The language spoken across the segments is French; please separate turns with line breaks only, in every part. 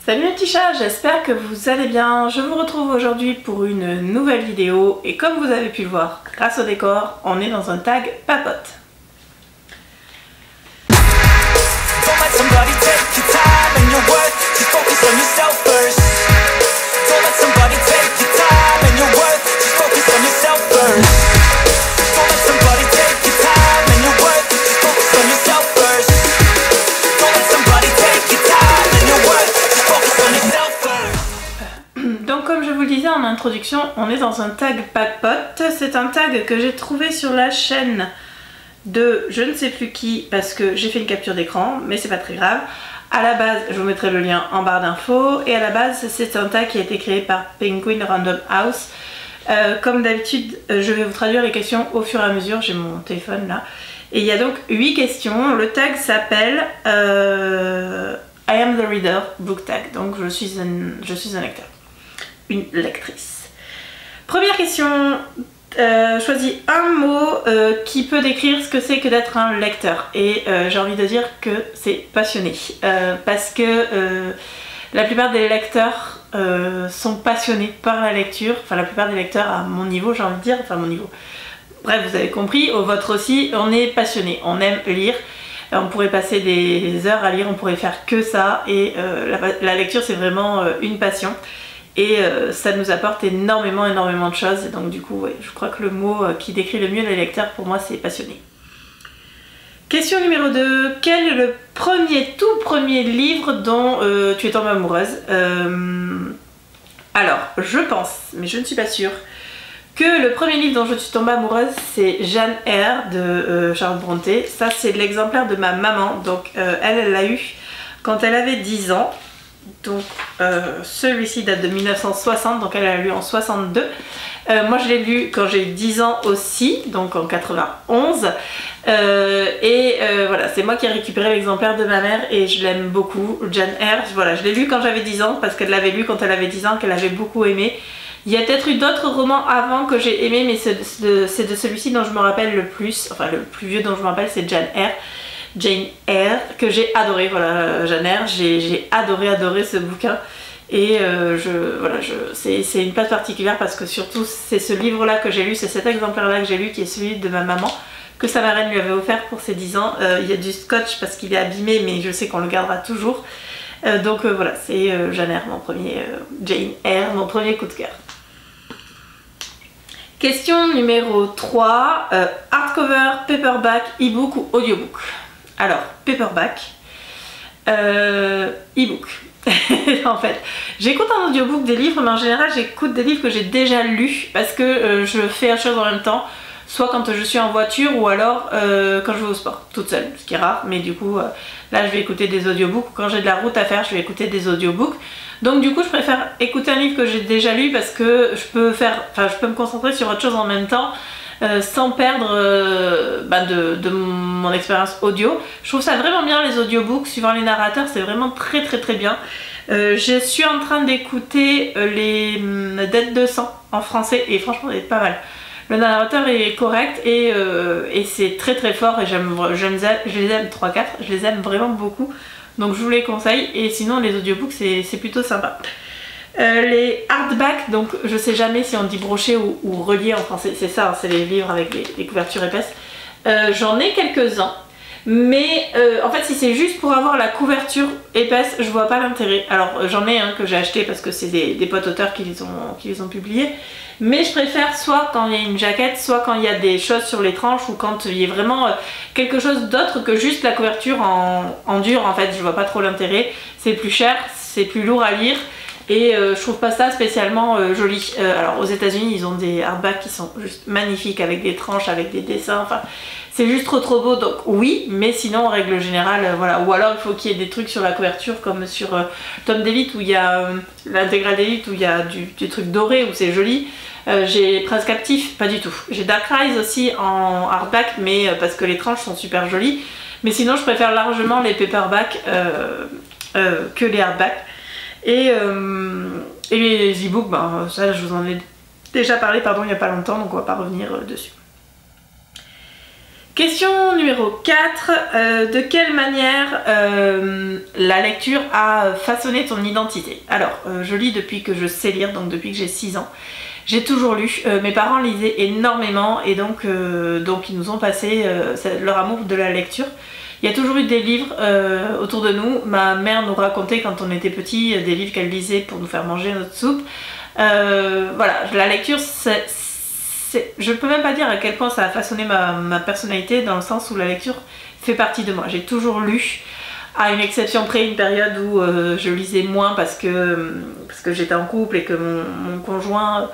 Salut mes petits chats, j'espère que vous allez bien. Je vous retrouve aujourd'hui pour une nouvelle vidéo et comme vous avez pu le voir, grâce au décor, on est dans un tag papote. Donc comme je vous le disais en introduction, on est dans un tag papote. C'est un tag que j'ai trouvé sur la chaîne de je ne sais plus qui parce que j'ai fait une capture d'écran, mais c'est pas très grave. À la base, je vous mettrai le lien en barre d'infos, et à la base c'est un tag qui a été créé par Penguin Random House. Comme d'habitude, je vais vous traduire les questions au fur et à mesure, j'ai mon téléphone là. Et il y a donc 8 questions, le tag s'appelle I am the reader book tag, donc je suis un lecteur, une lectrice. Première question, choisis un mot qui peut décrire ce que c'est que d'être un lecteur. Et j'ai envie de dire que c'est passionné. Parce que la plupart des lecteurs sont passionnés par la lecture. Enfin la plupart des lecteurs à mon niveau, j'ai envie de dire, enfin mon niveau. Bref, vous avez compris, au vôtre aussi, on est passionné, on aime lire. On pourrait passer des heures à lire, on pourrait faire que ça. Et la lecture c'est vraiment une passion. Et ça nous apporte énormément de choses. Et donc du coup, ouais, je crois que le mot qui décrit le mieux les lecteurs, pour moi, c'est passionné. Question numéro 2. Quel est le tout premier livre dont tu es tombée amoureuse? Alors, je pense, mais je ne suis pas sûre, que le premier livre dont je suis tombée amoureuse, c'est Jane Eyre de Charlotte Brontë. Ça, c'est l'exemplaire de ma maman. Donc elle l'a eu quand elle avait 10 ans. Donc celui-ci date de 1960, donc elle l'a lu en 62. Moi je l'ai lu quand j'ai eu 10 ans aussi, donc en 91. Voilà, c'est moi qui ai récupéré l'exemplaire de ma mère et je l'aime beaucoup. Jane Eyre, voilà, je l'ai lu quand j'avais 10 ans parce qu'elle l'avait lu quand elle avait 10 ans, qu'elle avait beaucoup aimé. Il y a peut-être eu d'autres romans avant que j'ai aimé, mais c'est de celui-ci dont je me rappelle le plus, enfin le plus vieux dont je me rappelle, c'est Jane Eyre, que j'ai adoré. Voilà, Jane Eyre, j'ai adoré ce bouquin. Et voilà, c'est une place particulière parce que surtout c'est ce livre là que j'ai lu, c'est cet exemplaire là que j'ai lu qui est celui de ma maman, que sa marraine lui avait offert pour ses 10 ans. Il y a du scotch parce qu'il est abîmé, mais je sais qu'on le gardera toujours. Donc voilà, c'est Jane Eyre, Jane Eyre, mon premier coup de cœur. Question numéro 3, hardcover, paperback, ebook ou audiobook? Alors, paperback, ebook. En fait, j'écoute en audiobook des livres, mais en général j'écoute des livres que j'ai déjà lus parce que je fais autre chose en même temps, soit quand je suis en voiture ou alors quand je vais au sport, toute seule, ce qui est rare, mais du coup là je vais écouter des audiobooks. Quand j'ai de la route à faire, je vais écouter des audiobooks. Donc du coup je préfère écouter un livre que j'ai déjà lu parce que je peux me concentrer sur autre chose en même temps. Sans perdre de mon expérience audio. Je trouve ça vraiment bien les audiobooks, suivant les narrateurs, c'est vraiment très bien. Je suis en train d'écouter les Dead 200 en français et franchement c'est pas mal. Le narrateur est correct et c'est très fort et je les aime 3-4, je les aime vraiment beaucoup. Donc je vous les conseille et sinon les audiobooks c'est plutôt sympa. Les hardbacks, donc je sais jamais si on dit broché ou relié en français, c'est ça, hein, c'est les livres avec les couvertures épaisses. J'en ai quelques-uns, mais en fait si c'est juste pour avoir la couverture épaisse, je vois pas l'intérêt. Alors j'en ai un que j'ai acheté parce que c'est des potes auteurs qui les ont publiés, mais je préfère soit quand il y a une jaquette, soit quand il y a des choses sur les tranches ou quand il y a vraiment quelque chose d'autre que juste la couverture en dur. En fait je vois pas trop l'intérêt, c'est plus cher, c'est plus lourd à lire. Et je trouve pas ça spécialement joli. Alors aux États-Unis ils ont des hardbacks qui sont juste magnifiques avec des tranches, avec des dessins, enfin c'est juste trop beau, donc oui, mais sinon en règle générale voilà. Ou alors il faut qu'il y ait des trucs sur la couverture comme sur Tom DeWitt où il y a l'intégrale d'élite où il y a du truc doré où c'est joli. J'ai Prince Captif, pas du tout. J'ai Dark Rise aussi en hardback, mais parce que les tranches sont super jolies. Mais sinon je préfère largement les paperbacks que les hardbacks. Et les e-books, ça je vous en ai déjà parlé il n'y a pas longtemps, donc on va pas revenir dessus. Question numéro 4. De quelle manière la lecture a façonné ton identité? Alors, je lis depuis que je sais lire, donc depuis que j'ai 6 ans. J'ai toujours lu. Mes parents lisaient énormément et donc ils nous ont passé leur amour de la lecture. Il y a toujours eu des livres autour de nous. Ma mère nous racontait quand on était petits des livres qu'elle lisait pour nous faire manger notre soupe. Voilà, la lecture, je ne peux même pas dire à quel point ça a façonné ma personnalité, dans le sens où la lecture fait partie de moi. J'ai toujours lu, à une exception près, une période où je lisais moins parce que j'étais en couple et que mon conjoint...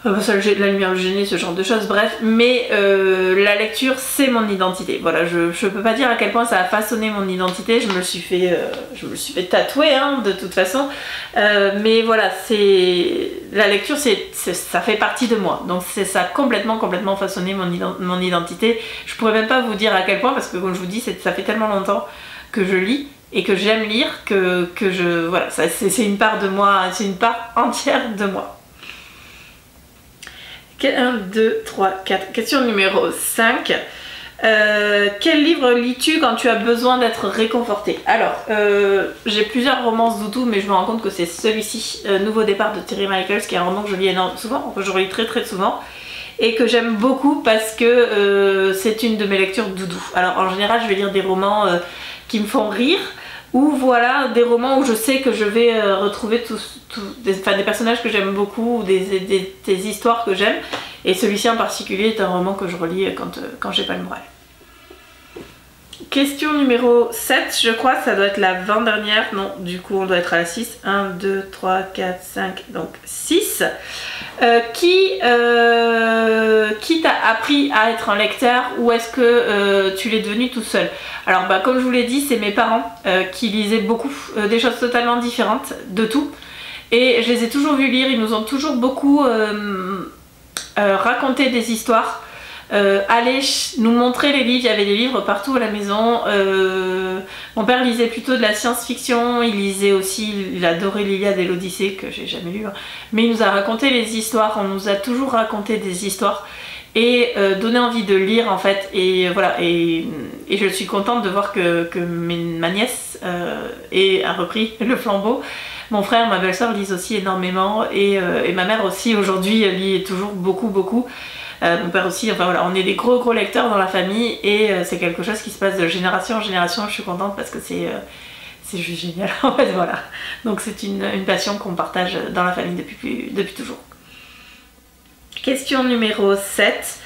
la lumière le gênait, ce genre de choses, bref, mais la lecture c'est mon identité. Voilà, je peux pas dire à quel point ça a façonné mon identité, je me le suis fait tatouer hein, de toute façon, mais voilà, la lecture ça fait partie de moi, donc ça a complètement façonné mon identité. Je pourrais même pas vous dire à quel point, parce que comme je vous dis, ça fait tellement longtemps que je lis et que j'aime lire voilà, c'est une part de moi, c'est une part entière de moi. 1, 2, 3, 4. Question numéro 5. Quel livre lis-tu quand tu as besoin d'être réconforté? Alors, j'ai plusieurs romances doudou, mais je me rends compte que c'est celui-ci, Nouveau départ de Terry Michaels, qui est un roman que je lis souvent, que je relis très souvent, et que j'aime beaucoup parce que c'est une de mes lectures doudou. Alors, en général, je vais lire des romans qui me font rire, ou voilà, des romans où je sais que je vais retrouver des personnages que j'aime beaucoup, ou des histoires que j'aime. Et celui-ci en particulier est un roman que je relis quand j'ai pas le moral. Question numéro 7, je crois, ça doit être la 20-dernière. Non, du coup on doit être à la 6. 1, 2, 3, 4, 5, donc 6. Qui t'a appris à être un lecteur, ou est-ce que tu l'es devenu tout seul? Alors comme je vous l'ai dit, c'est mes parents qui lisaient beaucoup, des choses totalement différentes, de tout. Et je les ai toujours vus lire, ils nous ont toujours beaucoup raconté des histoires. Aller nous montrer les livres, il y avait des livres partout à la maison. Mon père lisait plutôt de la science-fiction, il lisait aussi, il adorait l'Iliade et l'Odyssée, que j'ai jamais lu, hein. Mais il nous a raconté les histoires, on nous a toujours raconté des histoires et donné envie de lire en fait. Et voilà, et je suis contente de voir que ma nièce a repris le flambeau. Mon frère, ma belle-sœur lisent aussi énormément et ma mère aussi aujourd'hui lit toujours beaucoup. Mon père aussi, enfin voilà, on est des gros lecteurs dans la famille et c'est quelque chose qui se passe de génération en génération. Je suis contente parce que c'est juste génial en fait, voilà. Donc c'est une passion qu'on partage dans la famille depuis toujours. Question numéro 7.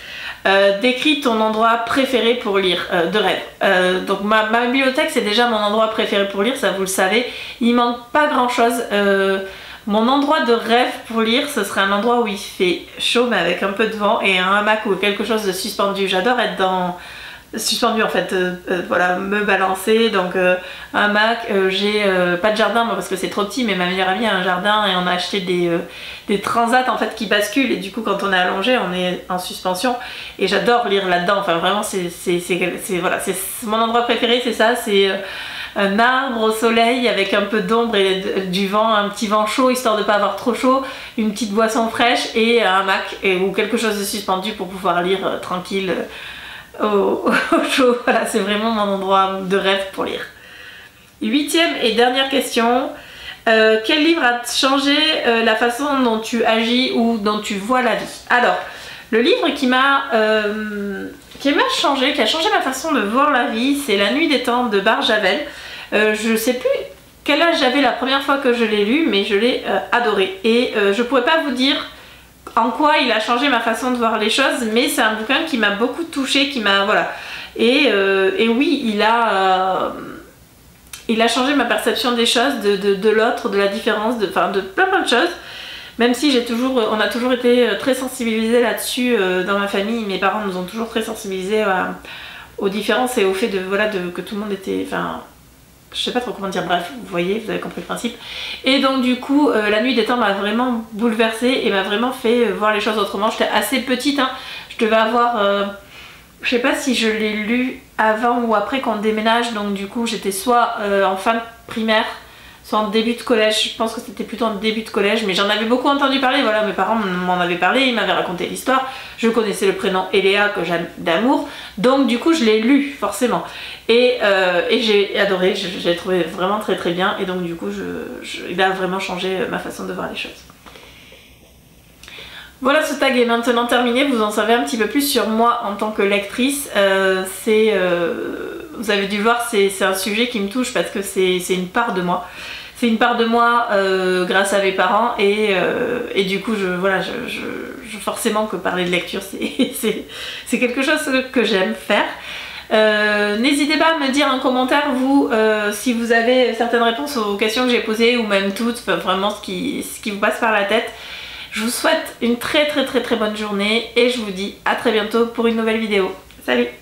Décris ton endroit préféré pour lire, de rêve. Donc ma bibliothèque c'est déjà mon endroit préféré pour lire, ça vous le savez. Il manque pas grand chose. Mon endroit de rêve pour lire, ce serait un endroit où il fait chaud mais avec un peu de vent et un hamac ou quelque chose de suspendu. J'adore être suspendu en fait, voilà, me balancer, donc un hamac. J'ai pas de jardin moi parce que c'est trop petit, mais ma meilleure amie a un jardin et on a acheté des transats en fait qui basculent et du coup quand on est allongé on est en suspension et j'adore lire là-dedans. Enfin vraiment voilà, c'est mon endroit préféré, c'est ça, c'est un arbre au soleil avec un peu d'ombre et du vent, un petit vent chaud histoire de pas avoir trop chaud, une petite boisson fraîche et un hamac ou quelque chose de suspendu pour pouvoir lire tranquille au chaud. Voilà, c'est vraiment mon endroit de rêve pour lire. 8e et dernière question. Quel livre a changé la façon dont tu agis ou dont tu vois la vie? Alors, le livre qui m'a changé, qui a changé ma façon de voir la vie, c'est La Nuit des Temps de Barjavel. Je sais plus quel âge j'avais la première fois que je l'ai lu, mais je l'ai adoré. Et je pourrais pas vous dire en quoi il a changé ma façon de voir les choses, mais c'est un bouquin qui m'a beaucoup touchée, qui m'a... voilà. Et oui, il a changé ma perception des choses, de l'autre, de la différence, de plein de choses. Même si on a toujours été très sensibilisés là-dessus dans ma famille, mes parents nous ont toujours très sensibilisés aux différences et au fait que tout le monde était... Enfin, je sais pas trop comment dire, bref, vous voyez, vous avez compris le principe. Et donc du coup, La Nuit des Temps m'a vraiment bouleversée et m'a vraiment fait voir les choses autrement. J'étais assez petite, hein. Je devais avoir... je sais pas si je l'ai lu avant ou après qu'on déménage, donc du coup j'étais soit en fin de primaire, soit en début de collège, je pense que c'était plutôt en début de collège, mais j'en avais beaucoup entendu parler, voilà, mes parents m'en avaient parlé, ils m'avaient raconté l'histoire, je connaissais le prénom Eléa que j'aime d'amour, donc du coup je l'ai lu forcément, et j'ai adoré, je l'ai trouvé vraiment très très bien, et donc du coup il a vraiment changé ma façon de voir les choses. Voilà, ce tag est maintenant terminé, vous en savez un petit peu plus sur moi en tant que lectrice. Vous avez dû le voir, c'est un sujet qui me touche parce que c'est une part de moi. C'est une part de moi grâce à mes parents et du coup, forcément que parler de lecture, c'est quelque chose que j'aime faire. N'hésitez pas à me dire en commentaire vous si vous avez certaines réponses aux questions que j'ai posées ou même toutes, vraiment ce qui vous passe par la tête. Je vous souhaite une très bonne journée et je vous dis à très bientôt pour une nouvelle vidéo. Salut!